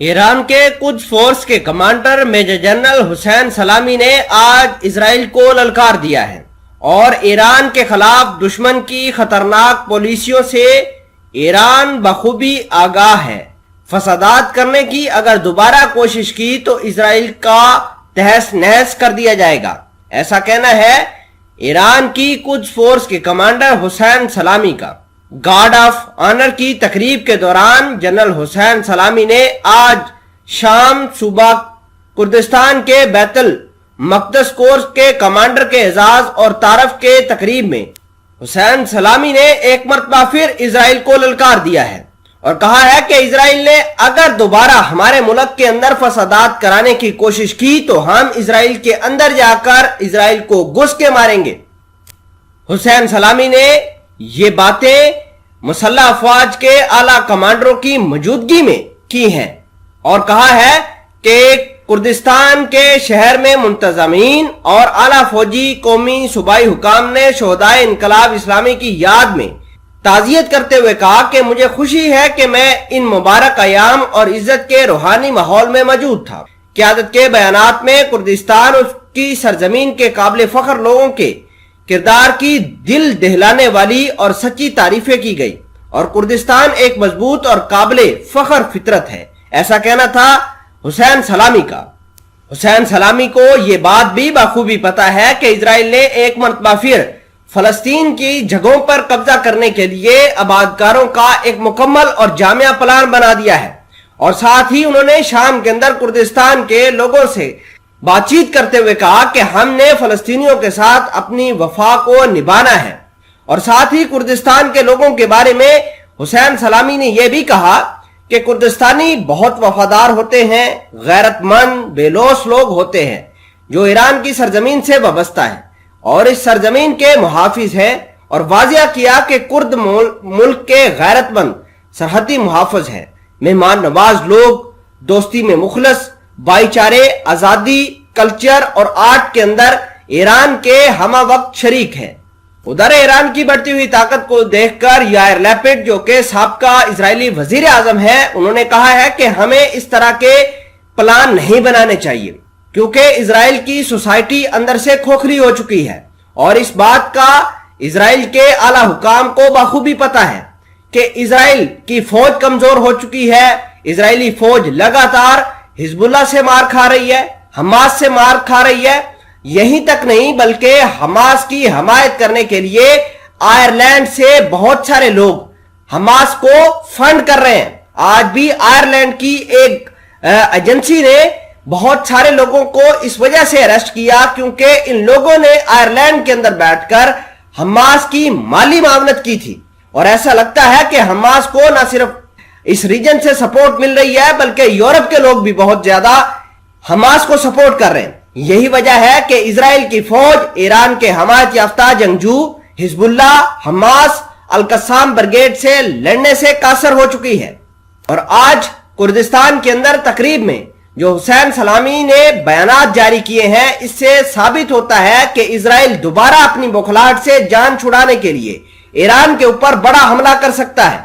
ایران کے قدس فورس کے کمانڈر میجر جنرل حسین سلامی نے آج اسرائیل کو للکار دیا ہے اور ایران کے خلاف دشمن کی خطرناک پالیسیوں سے ایران بخوبی آگاہ ہے۔ فسادات کرنے کی اگر دوبارہ کوشش کی تو اسرائیل کا تہس نہس کر دیا جائے گا، ایسا کہنا ہے ایران کی قدس فورس کے کمانڈر حسین سلامی کا۔ گارڈ آف آنر کی تقریب کے دوران جنرل حسین سلامی نے آج شام صوبہ کردستان کے بیت المقدس کورس کے کمانڈر کے اعزاز اور تعارف کے تقریب میں حسین سلامی نے ایک مرتبہ پھر اسرائیل کو للکار دیا ہے اور کہا ہے کہ اسرائیل نے اگر دوبارہ ہمارے ملک کے اندر فسادات کرانے کی کوشش کی تو ہم اسرائیل کے اندر جا کر اسرائیل کو گھس کے ماریں گے۔ حسین سلامی نے یہ باتیں مسلح افواج کے اعلیٰ کمانڈروں کی موجودگی میں کی ہیں اور کہا ہے کہ کردستان کے شہر میں منتظمین اور اعلیٰ فوجی قومی صوبائی حکام نے شہدائے انقلاب اسلامی کی یاد میں تعزیت کرتے ہوئے کہا کہ مجھے خوشی ہے کہ میں ان مبارک ایام اور عزت کے روحانی ماحول میں موجود تھا۔ قیادت کے بیانات میں کردستان اور اس کی سرزمین کے قابل فخر لوگوں کے کردار کی دل دہلانے والی اور سچی تعریفیں کی گئی اور کردستان ایک مضبوط اور قابل فخر فطرت ہے، ایسا کہنا تھا حسین سلامی کا۔ حسین سلامی کو یہ بات بھی بخوبی پتا ہے کہ اسرائیل نے ایک مرتبہ پھر فلسطین کی جگہوں پر قبضہ کرنے کے لیے آبادکاروں کا ایک مکمل اور جامع پلان بنا دیا ہے اور ساتھ ہی انہوں نے شام کے اندر کردستان کے لوگوں سے بات چیت کرتے ہوئے کہا کہ ہم نے فلسطینیوں کے ساتھ اپنی وفا کو نبھانا ہے اور ساتھ ہی کردستان کے لوگوں کے بارے میں حسین سلامی نے یہ بھی کہا کہ کردستانی بہت وفادار ہوتے ہیں، غیرت مند بے لوث لوگ ہوتے ہیں جو ایران کی سرزمین سے وابستہ ہیں اور اس سرزمین کے محافظ ہیں، اور واضح کیا کہ کرد ملک کے غیرت مند سرحدی محافظ ہیں، مہمان نواز لوگ، دوستی میں مخلص، بھائی چارے، آزادی، کلچر اور آرٹ کے اندر ایران کے ہمہ وقت شریک ہیں۔ ادھر ایران کی بڑھتی ہوئی طاقت کو دیکھ کر یائر لیپڈ جو کہ سابقہ اسرائیلی وزیر اعظم ہے، انہوں نے کہا ہے کہ ہمیں اس طرح کے پلان نہیں بنانے چاہیے کیونکہ اسرائیل کی سوسائٹی اندر سے کھوکھلی ہو چکی ہے اور اس بات کا اسرائیل کے اعلیٰ حکام کو بخوبی پتا ہے کہ اسرائیل کی فوج کمزور ہو چکی ہے۔ اسرائیلی فوج لگاتار حزب اللہ سے مار کھا رہی ہے، حماس سے مار کھا رہی ہے، یہیں تک نہیں بلکہ حماس کی حمایت کرنے کے لیے آئرلینڈ سے بہت سارے لوگ حماس کو فنڈ کر رہے ہیں۔ آج بھی آئرلینڈ کی ایک ایجنسی نے بہت سارے لوگوں کو اس وجہ سے اریسٹ کیا کیونکہ ان لوگوں نے آئرلینڈ کے اندر بیٹھ کر حماس کی مالی معاونت کی تھی، اور ایسا لگتا ہے کہ حماس کو نہ صرف اس ریجن سے سپورٹ مل رہی ہے بلکہ یورپ کے لوگ بھی بہت زیادہ حماس کو سپورٹ کر رہے ہیں۔ یہی وجہ ہے کہ اسرائیل کی فوج ایران کے حمایت یافتہ جنگجو حزب اللہ، حماس، القسام بریگیڈ سے لڑنے سے قاصر ہو چکی ہے۔ اور آج کردستان کے اندر تقریب میں جو حسین سلامی نے بیانات جاری کیے ہیں، اس سے ثابت ہوتا ہے کہ اسرائیل دوبارہ اپنی بوکھلاہٹ سے جان چھڑانے کے لیے ایران کے اوپر بڑا حملہ کر سکتا ہے۔